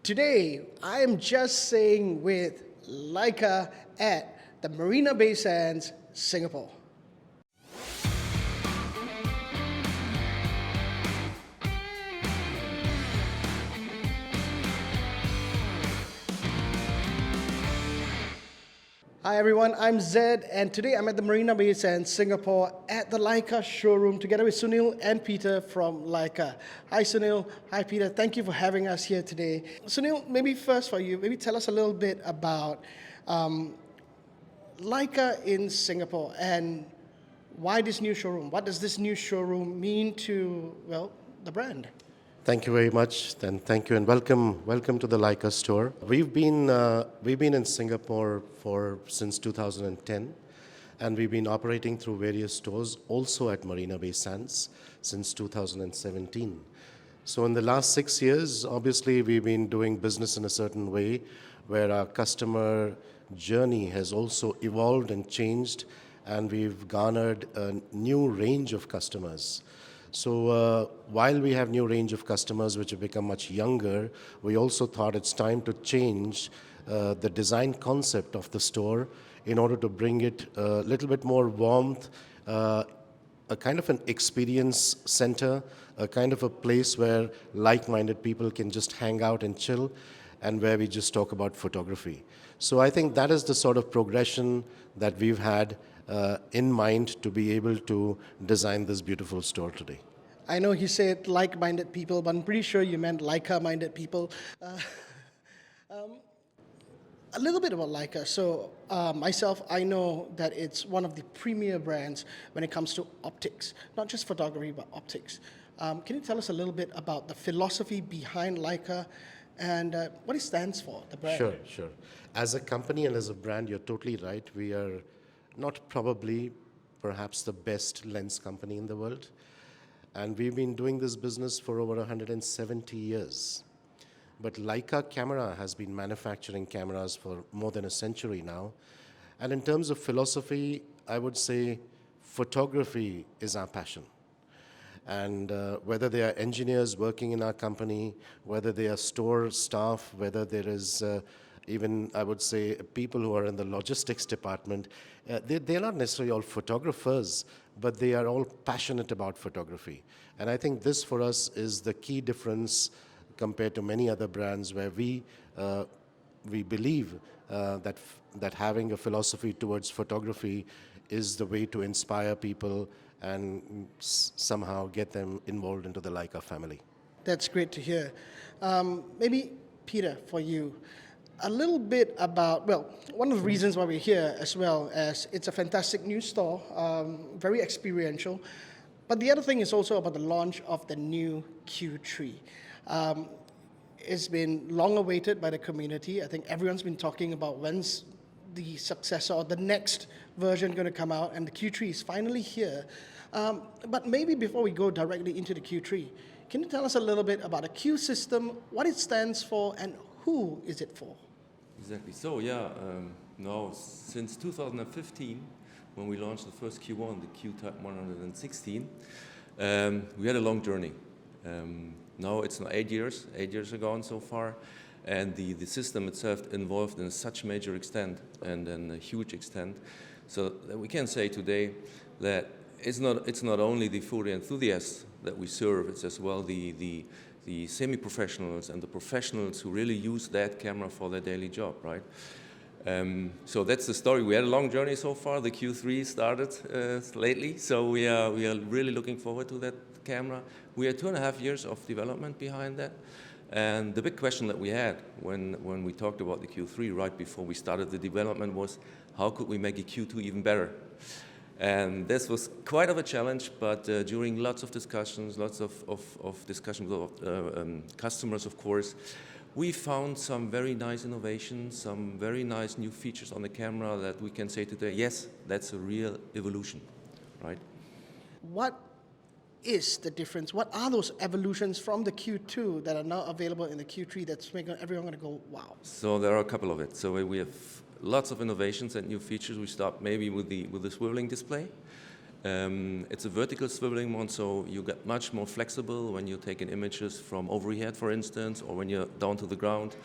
Today, I am just saying with Leica at the Marina Bay Sands, Singapore. Hi everyone, I'm Zed, and today I'm at the Marina Bay Sands, Singapore at the Leica showroom together with Sunil and Peter from Leica. Hi Sunil, hi Peter, thank you for having us here today. Sunil, maybe first for you, maybe tell us a little bit about Leica in Singapore and why this new showroom? What does this new showroom mean to, well, the brand? Thank you very much, and thank you, and welcome to the Leica store. We've been in Singapore since 2010, and we've been operating through various stores, also at Marina Bay Sands, since 2017. So in the last 6 years, obviously, we've been doing business in a certain way, where our customer journey has also evolved and changed, and we've garnered a new range of customers. So while we have new range of customers which have become much younger, we also thought it's time to change the design concept of the store in order to bring it a little bit more warmth, a kind of an experience center, a kind of a place where like-minded people can just hang out and chill, and where we just talk about photography. So I think that is the sort of progression that we've had in mind to be able to design this beautiful store today. I know you said like-minded people, but I'm pretty sure you meant Leica-minded people. A little bit about Leica. So myself, I know that it's one of the premier brands when it comes to optics, not just photography, but optics. Can you tell us a little bit about the philosophy behind Leica and what it stands for, the brand? Sure. As a company and as a brand, you're totally right. We are not probably, perhaps the best lens company in the world. And we've been doing this business for over 170 years. But Leica Camera has been manufacturing cameras for more than a century now. And in terms of philosophy, I would say photography is our passion. And whether they are engineers working in our company, whether they are store staff, whether there is even, I would say, people who are in the logistics department, they're not necessarily all photographers, but they are all passionate about photography. And I think this for us is the key difference compared to many other brands where we believe that having a philosophy towards photography is the way to inspire people and somehow get them involved into the Leica family. That's great to hear. Maybe, Peter, for you, a little bit about, well, one of the reasons why we're here as well as it's a fantastic new store, very experiential, but the other thing is also about the launch of the new Q3. It's been long awaited by the community. I think everyone's been talking about when's the successor or the next version going to come out, and the Q3 is finally here. But maybe before we go directly into the Q3, can you tell us a little bit about the Q System, what it stands for, and who is it for? Exactly. So now since 2015, when we launched the first Q1, the Q-Type 116, we had a long journey. Now it's 8 years ago and so far, and the system itself involved in such major extent and a huge extent, so that we can say today that it's not only the photo enthusiasts that we serve, it's as well the semi-professionals and the professionals who really use that camera for their daily job, right? So that's the story. We had a long journey so far. The Q3 started lately, so we are really looking forward to that camera. We had 2.5 years of development behind that, and the big question that we had when we talked about the Q3 right before we started the development was, how could we make a Q2 even better? And this was quite of a challenge, but during lots of discussions with customers, of course, we found some very nice innovations, some very nice new features on the camera that we can say today, yes, that's a real evolution, right? What is the difference? What are those evolutions from the Q2 that are now available in the Q3 that's making everyone going to go, wow? So there are a couple of it. So we have lots of innovations and new features. We start maybe with the swiveling display. It's a vertical swiveling mount, so you get much more flexible when you're taking images from overhead, for instance, or when you're down to the ground.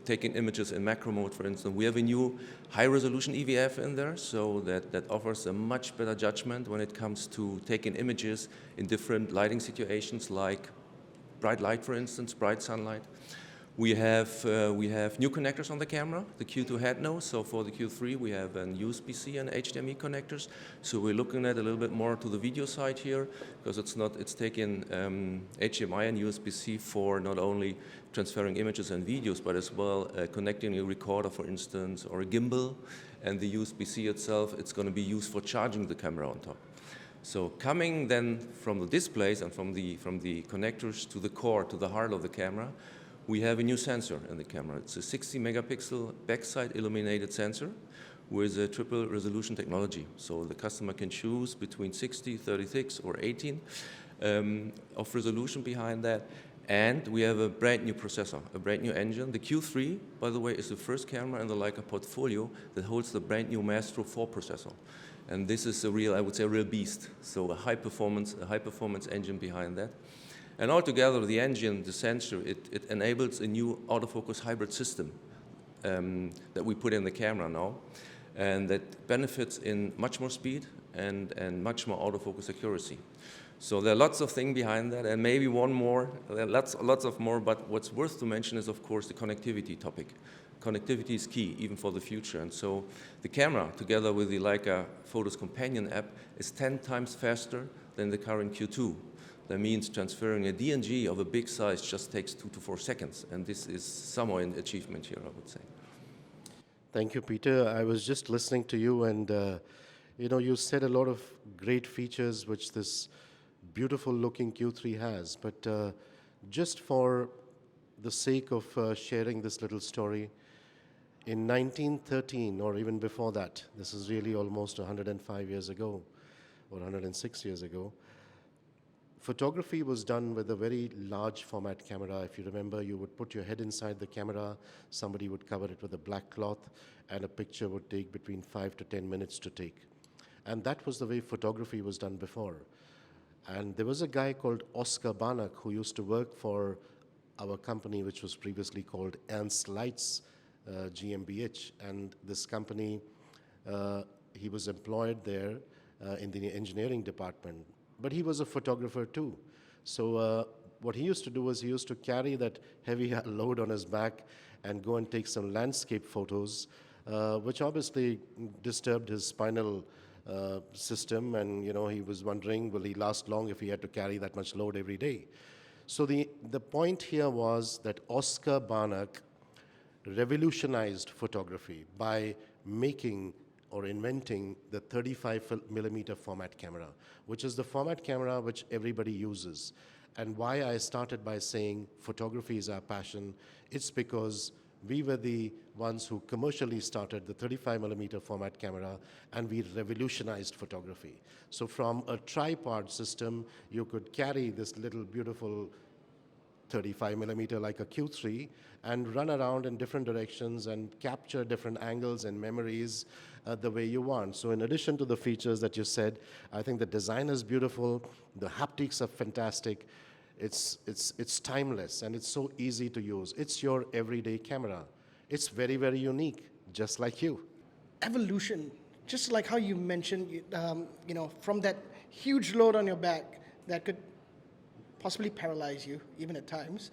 Taking images in macro mode, for instance. We have a new high-resolution EVF in there, so that offers a much better judgment when it comes to taking images in different lighting situations, like bright light, for instance, bright sunlight. We have new connectors on the camera. The Q2 had no, so for the Q3 we have an USB-C and HDMI connectors. So we're looking at a little bit more to the video side here, because it's taking HDMI and USB-C for not only transferring images and videos, but as well connecting a recorder, for instance, or a gimbal. And the USB-C itself, it's going to be used for charging the camera on top. So coming then from the displays and from the connectors to the core, to the heart of the camera, we have a new sensor in the camera. It's a 60 megapixel backside illuminated sensor with a triple resolution technology. So the customer can choose between 60, 36, or 18 of resolution behind that. And we have a brand new processor, a brand new engine. The Q3, by the way, is the first camera in the Leica portfolio that holds the brand new Maestro 4 processor. And this is a real, I would say, a real beast. So a high performance engine behind that. And altogether, the engine, the sensor, it enables a new autofocus hybrid system that we put in the camera now, and that benefits in much more speed and much more autofocus accuracy. So there are lots of things behind that, and maybe one more, there are lots of more, but what's worth to mention is, of course, the connectivity topic. Connectivity is key, even for the future, and so the camera, together with the Leica Photos Companion app, is 10 times faster than the current Q2. That means transferring a DNG of a big size just takes 2 to 4 seconds, and this is somewhat an achievement here, I would say. Thank you, Peter. I was just listening to you, and you said a lot of great features which this beautiful-looking Q3 has. But just for the sake of sharing this little story, in 1913, or even before that, this is really almost 105 years ago, or 106 years ago, photography was done with a very large format camera. If you remember, you would put your head inside the camera, somebody would cover it with a black cloth, and a picture would take between 5 to 10 minutes to take. And that was the way photography was done before. And there was a guy called Oscar Barnack who used to work for our company, which was previously called Ernst Lights GmbH. And this company, he was employed there in the engineering department. But he was a photographer too. So what he used to do was he used to carry that heavy load on his back and go and take some landscape photos, which obviously disturbed his spinal system. And he was wondering, will he last long if he had to carry that much load every day? So the point here was that Oscar Barnack revolutionized photography by making or inventing the 35 millimeter format camera, which is the format camera which everybody uses. And why I started by saying photography is our passion, it's because we were the ones who commercially started the 35 millimeter format camera, and we revolutionized photography. So from a tripod system, you could carry this little beautiful 35 millimeter Leica Q3 and run around in different directions and capture different angles and memories the way you want. So in addition to the features that you said, I think the design is beautiful, the haptics are fantastic, it's timeless, and it's so easy to use. It's your everyday camera. It's very, very unique, just like you. Evolution, just like how you mentioned, from that huge load on your back that could possibly paralyze you, even at times.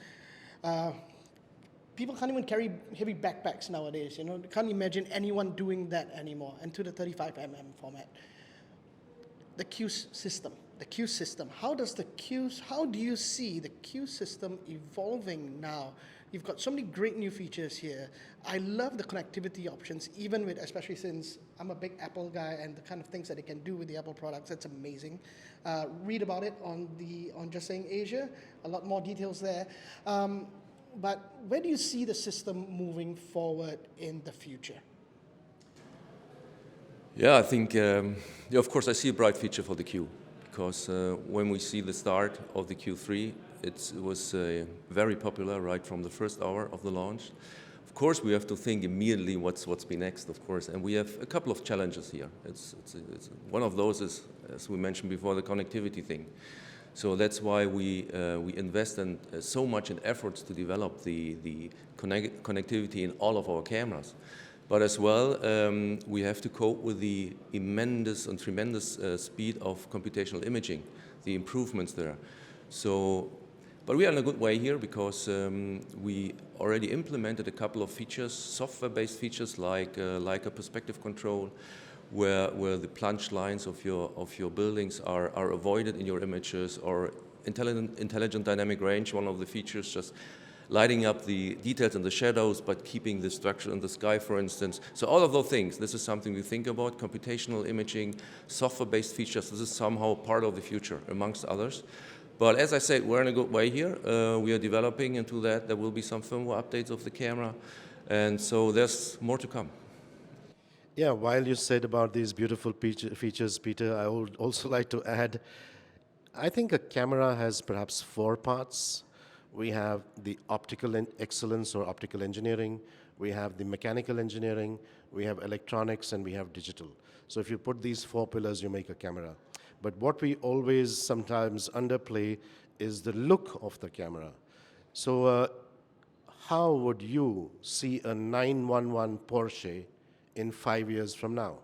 People can't even carry heavy backpacks nowadays. Can't imagine anyone doing that anymore. And to the 35mm format, the Q system. How do you see the Q system evolving now? You've got so many great new features here. I love the connectivity options, even with, especially since I'm a big Apple guy, and the kind of things that it can do with the Apple products. That's amazing. Read about it on Just Saying Asia. A lot more details there. But where do you see the system moving forward in the future? Yeah, I think, of course, I see a bright future for the Q, because when we see the start of the Q3, it was very popular right from the first hour of the launch. Of course, we have to think immediately what's been next, of course, and we have a couple of challenges here. It's one of those is, as we mentioned before, the connectivity thing. So that's why we invest in so much in efforts to develop the connectivity in all of our cameras. But as well, we have to cope with the immense and tremendous speed of computational imaging, the improvements there. So, but we are in a good way here because we already implemented a couple of features, software-based features like a perspective control, where the plunge lines of your buildings are avoided in your images, or intelligent dynamic range, one of the features, just lighting up the details and the shadows, but keeping the structure in the sky, for instance. So all of those things, this is something we think about, computational imaging, software-based features, this is somehow part of the future, amongst others. But as I said, we're in a good way here. We are developing into that. There will be some firmware updates of the camera, and so there's more to come. Yeah, while you said about these beautiful features, Peter, I would also like to add, I think a camera has perhaps 4 parts. We have the optical excellence or optical engineering, we have the mechanical engineering, we have electronics, and we have digital. So if you put these 4 pillars, you make a camera. But what we always sometimes underplay is the look of the camera. So how would you see a 911 Porsche in 5 years from now?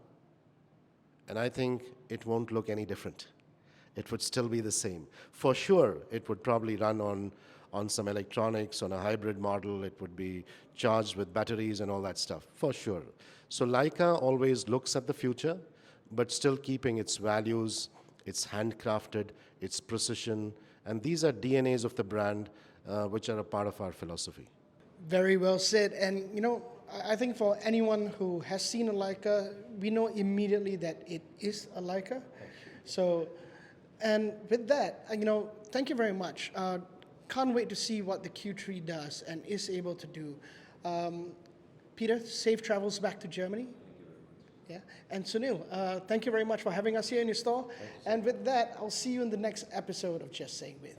And I think it won't look any different. It would still be the same. For sure, it would probably run on some electronics, on a hybrid model. It would be charged with batteries and all that stuff, for sure. So Leica always looks at the future, but still keeping its values, its handcrafted, its precision, and these are DNAs of the brand, which are a part of our philosophy. Very well said. And you know, I think for anyone who has seen a Leica, we know immediately that it is a Leica. So, and with that, you know, thank you very much. Can't wait to see what the Q3 does and is able to do. Peter, safe travels back to Germany. Yeah. And Sunil, thank you very much for having us here in your store. And with that, I'll see you in the next episode of Just Saying With.